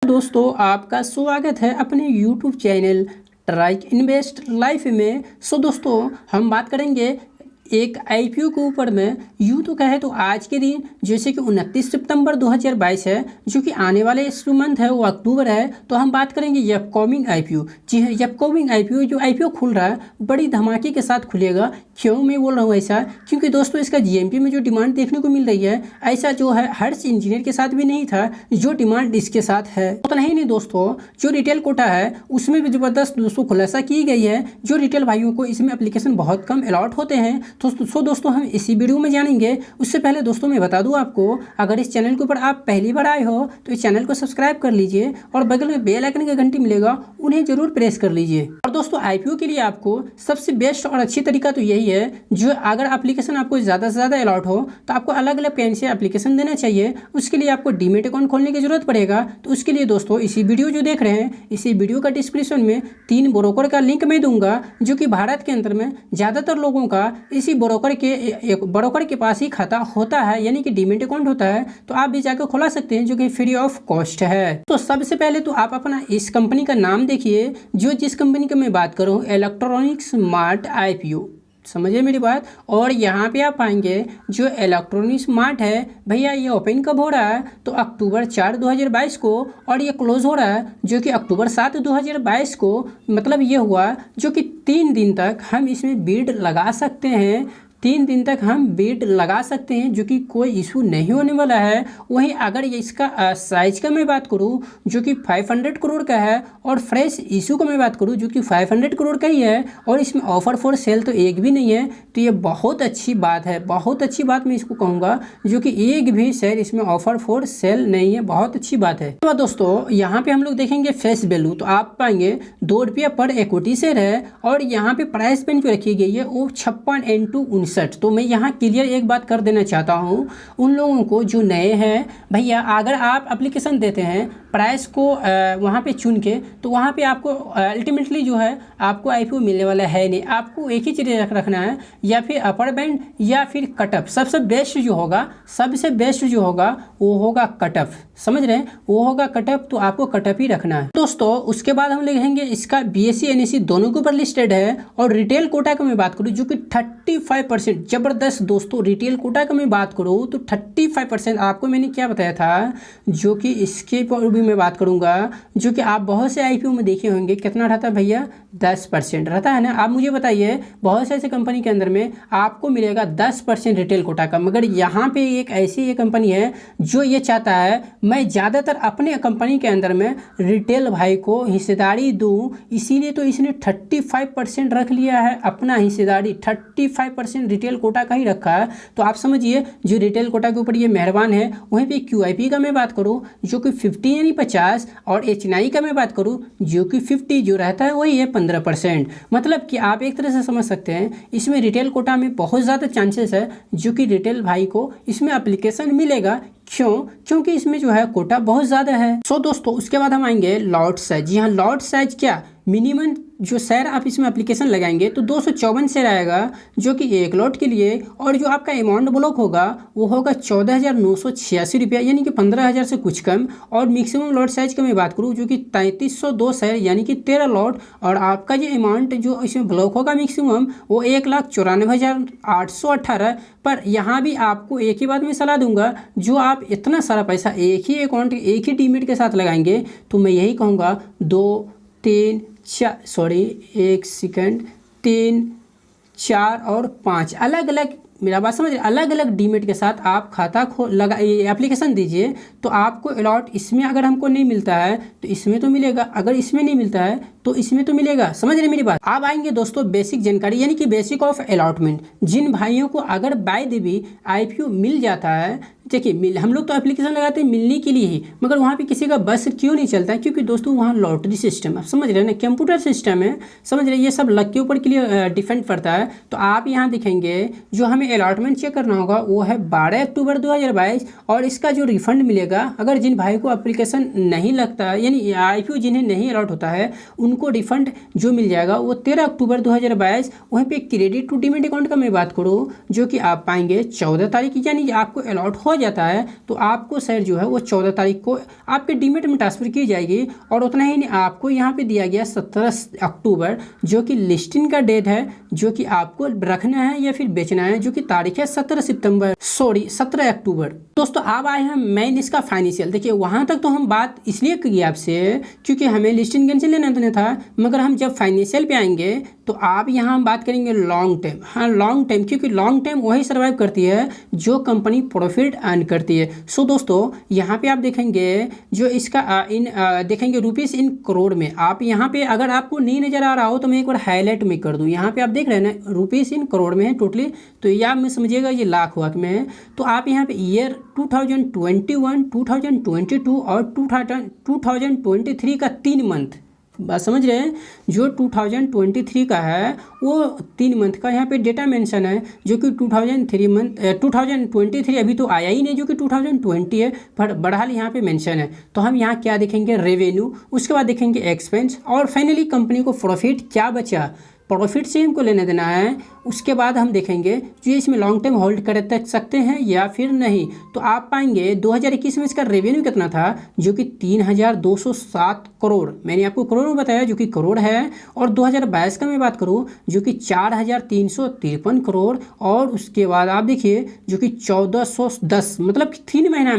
दोस्तों आपका स्वागत है अपने YouTube channel Trike Invest Life में। दोस्तों हम बात करेंगे एक आईपीओ के ऊपर में। यूँ तो कहे तो आज के दिन जैसे कि 29 सितंबर 2022 है, जो कि आने वाले इस मंथ है वो अक्टूबर है, तो हम बात करेंगे अपकमिंग आईपीओ। जी हाँ, अपकमिंग आईपीओ जो आईपीओ खुल रहा है बड़ी धमाके के साथ खुलेगा। क्यों मैं बोल रहा हूँ ऐसा? क्योंकि दोस्तों इसका जीएमपी में जो डिमांड देखने को मिल रही है ऐसा जो है हर्ष इंजीनियर के साथ भी नहीं था जो डिमांड इसके साथ है। उतना ही नहीं दोस्तों, जो रिटेल कोटा है उसमें भी ज़बरदस्त दोस्तों खुलासा की गई है। जो रिटेल भाइयों को इसमें एप्लीकेशन बहुत कम अलॉट होते हैं तो दोस्तों हम इसी वीडियो में जानेंगे। उससे पहले दोस्तों मैं बता दूं आपको, अगर इस चैनल के ऊपर आप पहली बार आए हो तो इस चैनल को सब्सक्राइब कर लीजिए और बगल में बेल आइकन का घंटी मिलेगा उन्हें जरूर प्रेस कर लीजिए। और दोस्तों आईपीओ के लिए आपको सबसे बेस्ट और अच्छी तरीका तो यही है, जो अगर एप्लीकेशन आपको ज़्यादा से ज़्यादा अलॉट हो तो आपको अलग अलग पेन से एप्लीकेशन देना चाहिए। उसके लिए आपको डीमेट अकाउंट खोलने की जरूरत पड़ेगा। तो उसके लिए दोस्तों इसी वीडियो जो देख रहे हैं इसी वीडियो का डिस्क्रिप्शन में 3 ब्रोकर का लिंक मैं दूंगा, जो कि भारत के अंदर में ज़्यादातर लोगों का इसी ब्रोकर के पास ही खाता होता है, यानी कि डीमेट अकाउंट होता है। तो आप भी जाकर खुला सकते हैं, जो कि फ्री ऑफ कॉस्ट है। तो सबसे पहले तो आप अपना इस कंपनी का नाम देखिए, जो जिस कंपनी का मैं बात कर रहा हूँ इलेक्ट्रॉनिक स्मार्ट आईपीओ, समझिए मेरी बात। और यहाँ पे आप पाएंगे जो इलेक्ट्रॉनिक स्मार्ट है भैया, ये ओपन कब हो रहा है तो अक्टूबर 4 2022 को, और ये क्लोज हो रहा है जो कि अक्टूबर 7 2022 को। मतलब ये हुआ जो कि 3 दिन तक हम इसमें बीड लगा सकते हैं, 3 दिन तक हम बीड लगा सकते हैं, जो कि कोई इशू नहीं होने वाला है। वहीं अगर ये इसका साइज का मैं बात करूं जो कि 500 करोड़ का है, और फ्रेश इशू का मैं बात करूं जो कि 500 करोड़ का ही है, और इसमें ऑफर फॉर सेल तो एक भी नहीं है, तो ये बहुत अच्छी बात है, बहुत अच्छी बात मैं इसको कहूँगा, जो कि एक भी शेयर इसमें ऑफर फॉर सेल नहीं है, बहुत अच्छी बात है। तो दोस्तों यहाँ पे हम लोग देखेंगे फेस वैल्यू, तो आप पाएंगे 2 रुपया पर इक्विटी शेयर है, और यहाँ पे प्राइस पेन जो रखी गई है वो 56 × 59। तो मैं यहाँ क्लियर एक बात कर देना चाहता हूँ उन लोगों को जो नए हैं भैया, अगर आप एप्लीकेशन देते हैं प्राइस को वहाँ पे चुन के, तो वहाँ पे आपको अल्टीमेटली जो है आपको आईपीओ मिलने वाला है नहीं। आपको एक ही चीज़ रखना है, या फिर अपर बैंड या फिर कटअप। सबसे बेस्ट जो होगा, सबसे बेस्ट जो होगा वो होगा कटअप, समझ रहे हैं, वो होगा कटअप। तो आपको कटअप ही रखना है दोस्तों। उसके बाद हम लिखेंगे इसका बीएससी एनएससी दोनों के ऊपर लिस्टेड है। और रिटेल कोटा का मैं बात करूँ जो कि 35%, जबरदस्त दोस्तों। रिटेल कोटा का मैं बात करूँ तो 35%, आपको मैंने क्या बताया था, जो कि इसके ऊपर भी मैं बात करूंगा, जो कि आप बहुत से आईपीओ में देखे होंगे कितना रहता है भैया, 10% रहता है ना। आप मुझे बताइए बहुत से ऐसे कंपनी के अंदर में आपको मिलेगा 10% रिटेल कोटा का, मगर यहाँ पे एक ऐसी कंपनी है जो ये चाहता है मैं ज़्यादातर अपने कंपनी के अंदर में रिटेल भाई को हिस्सेदारी दूँ, इसीलिए तो इसने 35% रख लिया है अपना हिस्सेदारी, 35% रिटेल कोटा का ही रखा है। तो आप समझिए जो रिटेल कोटा के ऊपर ये मेहरबान है। वहीं पे क्यूआईपी का मैं बात करूँ जो कि 50 यानी 50, और एचएनआई का मैं बात करूँ जो कि 50 जो रहता है वही है 15%। मतलब कि आप एक तरह से समझ सकते हैं इसमें रिटेल कोटा में बहुत ज़्यादा चांसेस है जो कि रिटेल भाई को इसमें एप्लीकेशन मिलेगा। क्यों? क्योंकि इसमें जो है कोटा बहुत ज़्यादा है। दोस्तों उसके बाद हम आएंगे लॉट साइज। जी हाँ, लॉट साइज क्या, मिनिमम जो शेयर आप इसमें एप्लीकेशन लगाएंगे तो 254 शेयर आएगा, जो कि एक लॉट के लिए। और जो आपका अमाउंट ब्लॉक होगा वो होगा 14,986 रुपया, यानी कि 15,000 से कुछ कम। और मैक्सिमम लॉट साइज की मैं बात करूँ जो कि 3302 शेयर, यानी कि 13 लॉट। और आपका जो अमाउंट जो इसमें ब्लॉक होगा मैक्सिमम वो 1,94,818। पर यहाँ भी आपको एक ही बात मैं सलाह दूंगा, जो आप इतना सारा पैसा एक ही अकाउंट एक ही डीमेट के साथ लगाएंगे तो मैं यही कहूँगा 2 3 3 4 और 5 अलग अलग, मेरा बात समझ रहे, अलग अलग डीमेट के साथ आप खाता एप्लीकेशन दीजिए। तो आपको अलॉट इसमें अगर हमको नहीं मिलता है तो इसमें तो मिलेगा, अगर इसमें नहीं मिलता है तो इसमें तो मिलेगा, समझ रहे मेरी बात। अब आएंगे दोस्तों बेसिक जानकारी, यानी कि बेसिक ऑफ अलॉटमेंट। जिन भाइयों को अगर बाय द वे आईपीओ मिल जाता है, देखिए हम लोग तो एप्लीकेशन लगाते हैं मिलने के लिए ही, मगर वहाँ पे किसी का बस क्यों नहीं चलता है, क्योंकि दोस्तों वहाँ लॉटरी सिस्टम, आप समझ रहे हैं ना, कंप्यूटर सिस्टम है, समझ रहे, ये सब लक के ऊपर के लिए डिपेंड करता है। तो आप यहाँ देखेंगे जो हमें अलॉटमेंट चेक करना होगा वो है 12 अक्टूबर 2022, और इसका जो रिफंड मिलेगा अगर जिन भाई को एप्लीकेशन नहीं लगता है, यानी आईपीओ जिन्हें नहीं अलॉट होता है उनको रिफंड जो मिल जाएगा वो 13 अक्टूबर 2022। वहीं पे क्रेडिट टू डीमेट अकाउंट का मैं बात करूँ जो कि आप पाएंगे 14 तारीख, यानी आपको अलॉट हो जाता है तो आपको शेयर जो है वो 14 तारीख को आपके डीमेट में ट्रांसफर की जाएगी। और उतना ही नहीं, आपको यहाँ पे दिया गया 17 अक्टूबर जो कि लिस्टिंग का डेट है, जो कि आपको रखना है या फिर बेचना है, जो कि तारीख है 17 अक्टूबर। दोस्तों अब आए हैं मेन इसका फाइनेंशियल। देखिए वहाँ तक तो हम बात इसलिए की आपसे क्योंकि हमें लिस्टिंग गेन से लेना तो नहीं था, मगर हम जब फाइनेंशियल पे आएंगे तो आप यहाँ हम बात करेंगे लॉन्ग टाइम। हाँ लॉन्ग टाइम, क्योंकि लॉन्ग टाइम वही सर्वाइव करती है जो कंपनी प्रॉफिट अर्न करती है। सो दोस्तों यहाँ पे आप देखेंगे जो इसका देखेंगे रुपीस इन करोड़ में। आप यहाँ पे अगर आपको नहीं नजर आ रहा हो तो मैं एक बार हाईलाइट में कर दूँ। यहाँ पे आप देख रहे हैं ना रुपीस इन करोड़ में है टोटली, तो या में समझिएगा ये लाख वाक में है। तो आप यहाँ पे ईयर 2021, 2022 और 2023 का 3 मंथ बात समझ रहे हैं। जो 2023 का है वो 3 मंथ का यहाँ पे डेटा मेंशन है, जो कि 2023 अभी तो आया ही नहीं, जो कि 2020 है, पर बहरहाल यहाँ पे मेंशन है। तो हम यहाँ क्या देखेंगे, रेवेन्यू, उसके बाद देखेंगे एक्सपेंस, और फाइनली कंपनी को प्रॉफिट क्या बचा, प्रॉफिट से हमको लेने देना है। उसके बाद हम देखेंगे जो इसमें लॉन्ग टर्म होल्ड कर सकते हैं या फिर नहीं। तो आप पाएंगे 2021 में इसका रेवेन्यू कितना था, जो कि 3207 करोड़, मैंने आपको करोड़ में बताया जो कि करोड़ है। और 2022 का मैं बात करूं जो कि 4353 करोड़, और उसके बाद आप देखिए जो कि 1410, मतलब 3 महीना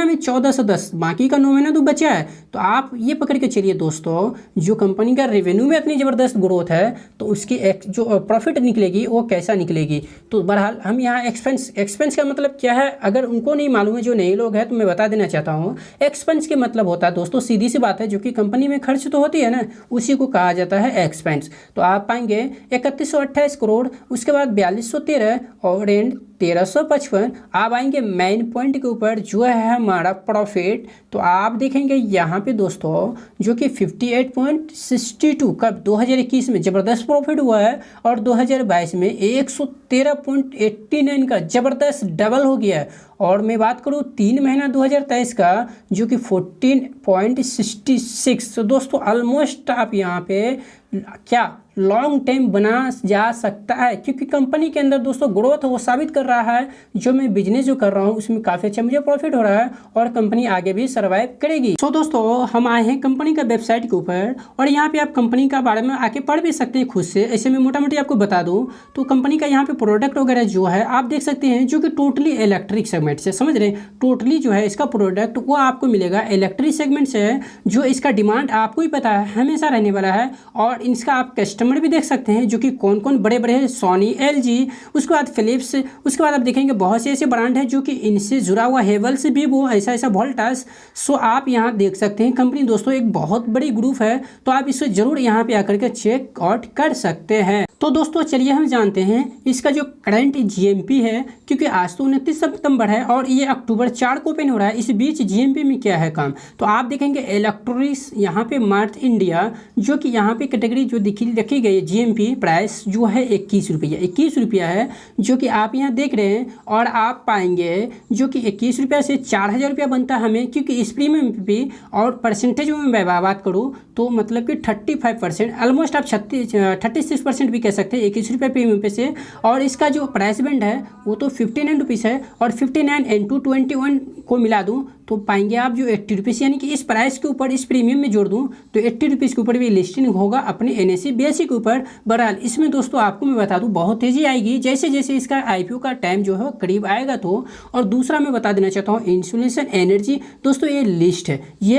में 1410, बाकी का 9 महीना तो बचा है। तो आप ये पकड़ के चलिए दोस्तों, जो कंपनी का रेवेन्यू में इतनी ज़बरदस्त ग्रोथ है तो उसकी जो प्रॉफिट निकलेगी वो कैसा निकलेगी। तो बहरहाल हम यहाँ एक्सपेंस का मतलब क्या है, अगर उनको नहीं मालूम है जो नए लोग हैं तो मैं बता देना चाहता हूँ। एक्सपेंस के मतलब होता है दोस्तों, सीधी सी बात है, जो कि कंपनी में खर्च तो होती है ना, उसी को कहा जाता है एक्सपेंस। तो आप पाएंगे 3128 करोड़, उसके बाद 4213 और एंड 1355। आप आएंगे मेन पॉइंट के ऊपर जो है हमारा प्रॉफिट। तो आप देखेंगे यहाँ पे दोस्तों जो कि 58.62 कब 2021 में ज़बरदस्त प्रॉफिट हुआ है, और 2022 में 113.89 का ज़बरदस्त डबल हो गया है। और मैं बात करूँ 3 महीना 2023 का जो कि 14.66। तो दोस्तों ऑलमोस्ट आप यहाँ पे क्या लॉन्ग टाइम बना जा सकता है, क्योंकि कंपनी के अंदर दोस्तों ग्रोथ वो साबित कर रहा है। जो मैं बिजनेस जो कर रहा हूँ उसमें काफ़ी अच्छा मुझे प्रॉफिट हो रहा है और कंपनी आगे भी सर्वाइव करेगी। सो दोस्तों हम आए हैं कंपनी का वेबसाइट के ऊपर, और यहाँ पे आप कंपनी का बारे में आके पढ़ भी सकते हैं खुद से। ऐसे में मोटा मोटी आपको बता दूँ तो कंपनी का यहाँ पे प्रोडक्ट वगैरह जो है आप देख सकते हैं, जो कि टोटली इलेक्ट्रिक सेगमेंट से, समझ रहे हैं, टोटली जो है इसका प्रोडक्ट वो आपको मिलेगा इलेक्ट्रिक सेगमेंट से, जो इसका डिमांड आपको ही पता है हमेशा रहने वाला है। और इसका आप कस्टमर भी देख सकते हैं जो कि कौन कौन बड़े बड़े हैं, सोनी, एलजी, उसके बाद फिलिप्स, उसके बाद आप देखेंगे बहुत से ऐसे ब्रांड हैं जो कि इनसे जुड़ा हुआ, हेवल्स भी वो ऐसा वोल्टास। सो आप यहाँ देख सकते हैं कंपनी दोस्तों एक बहुत बड़ी ग्रुप है, तो आप इसे जरूर यहाँ पे आकर के चेक आउट कर सकते हैं। तो दोस्तों चलिए हम जानते हैं इसका जो करंट जीएमपी है, क्योंकि आज तो 29 सितंबर है और ये अक्टूबर 4 को ओपन हो रहा है। इस बीच जीएमपी में क्या है काम, तो आप देखेंगे इलेक्ट्रॉनिक्स यहाँ पे मार्ट इंडिया, जो कि यहाँ पे कैटेगरी जो रखी गई है जीएमपी प्राइस जो है 21 रुपया है, जो कि आप यहाँ देख रहे हैं। और आप पाएंगे जो कि 21 रुपया से 4000 रुपया बनता है हमें, क्योंकि इस प्रीमियम भी और परसेंटेज में मैं बात करूँ तो मतलब कि 35%, ऑलमोस्ट आप 36% भी कह सकते हैं 21 रुपये प्रीमियम पे से। और इसका जो प्राइस बैंड है वो तो 59 रुपीज़ है, और 59 इंटू 21 को मिला दूँ तो पाएंगे आप जो 80 रुपीज़, यानी कि इस प्राइस के ऊपर इस प्रीमियम में जोड़ दूँ तो 80 रुपीज़ के ऊपर भी लिस्टिंग होगा अपने NSE BSE के ऊपर। बहरहाल इसमें दोस्तों आपको मैं बता दूं बहुत तेज़ी आएगी जैसे जैसे इसका IPO का टाइम जो है करीब आएगा तो। और दूसरा मैं बता देना चाहता हूँ इंसुलेशन एनर्जी दोस्तों, ये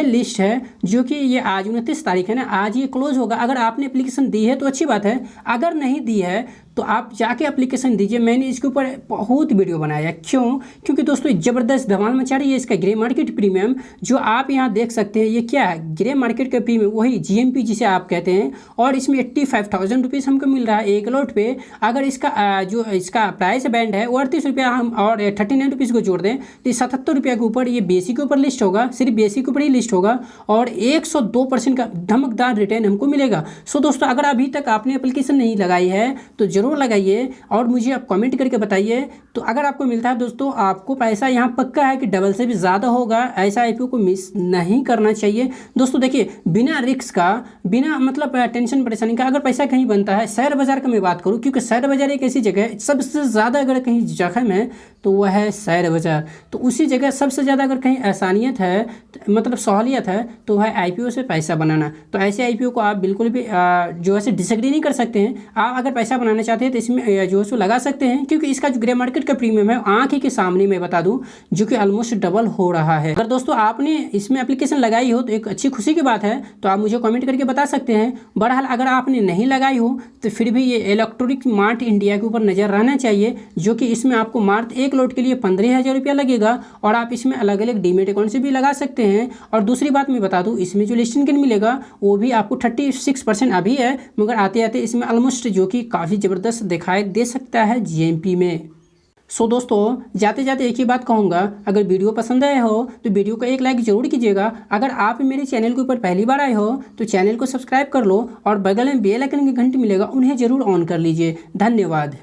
लिस्ट है जो कि ये आज 29 तारीख है ना, आज ये क्लोज होगा। अगर आपने एप्लीकेशन दी है तो अच्छी बात है, अगर नहीं दी है तो आप जाके एप्लीकेशन दीजिए। मैंने इसके ऊपर बहुत वीडियो बनाया, क्यों, क्योंकि दोस्तों ज़बरदस्त धमाल मचा रही है इसका ग्रे मार्केट प्रीमियम, जो आप यहाँ देख सकते हैं। ये क्या है, ग्रे मार्केट का प्रीमियम, वही जीएमपी जिसे आप कहते हैं। और इसमें 85,000 रुपीज़ हमको मिल रहा है एक लॉट पे। अगर इसका जो इसका प्राइस बैंड है वो 38 रुपया हम और 39 रुपीज़ को जोड़ दें तो 77 रुपया के ऊपर ये BSE के ऊपर लिस्ट होगा, सिर्फ BSE के ऊपर ही लिस्ट होगा, और 102% का धमकदार रिटर्न हमको मिलेगा। सो दोस्तों अगर अभी तक आपने एप्लीकेशन नहीं लगाई है तो ज़रूर लगाइए और मुझे आप कमेंट करके बताइए। तो अगर आपको मिलता है दोस्तों, आपको पैसा यहाँ पक्का है कि डबल से भी ज़्यादा होगा। होगा, ऐसा आईपीओ को मिस नहीं करना चाहिए। दोस्तों देखिए, बिना रिस्क का, बिना मतलब टेंशन परेशानी का अगर पैसा कहीं बनता है, शेयर बाजार का मैं बात करूँ, क्योंकि शेयर बाजार एक ऐसी जगह है, सबसे ज़्यादा अगर कहीं जख्म है तो वह है शेयर बाजार। तो उसी जगह सबसे ज़्यादा अगर कहीं आसानियत है, मतलब सहूलियत है, तो वह आईपीओ से पैसा बनाना। तो ऐसे आईपीओ को आप बिल्कुल भी जो है डिसएग्री नहीं कर सकते हैं। आप अगर पैसा बनाना चाहते हैं तो इसमें जो है सो लगा सकते हैं, क्योंकि इसका जो ग्रे मार्केट का प्रीमियम है आंख के सामने मैं बता दूं, जो कि ऑलमोस्ट डबल हो रहा है। अगर दोस्तों आपने इसमें एप्लीकेशन लगाई हो तो एक अच्छी खुशी की बात है, तो आप मुझे कमेंट करके बता सकते हैं। बहरहाल अगर आपने नहीं लगाई हो तो फिर भी ये इलेक्ट्रॉनिक मार्ट इंडिया के ऊपर नज़र रहना चाहिए, जो कि इसमें आपको मात्र एक लोड के लिए 15,000 रुपया लगेगा, और आप इसमें अलग अलग डीमेट अकाउंट से भी लगा सकते हैं। और दूसरी बात मैं बता दूं, इसमें जो लिस्टिंग गेन मिलेगा वो भी आपको 36% अभी है, मगर आते आते इसमें ऑलमोस्ट जो कि काफ़ी ज़बरदस्त दिखाई दे सकता है जीएमपी में। दोस्तों जाते जाते एक ही बात कहूँगा, अगर वीडियो पसंद आया हो तो वीडियो को एक लाइक ज़रूर कीजिएगा। अगर आप मेरे चैनल के ऊपर पहली बार आए हो तो चैनल को सब्सक्राइब कर लो, और बगल में बेल आइकन की घंटी मिलेगा, उन्हें ज़रूर ऑन कर लीजिए। धन्यवाद।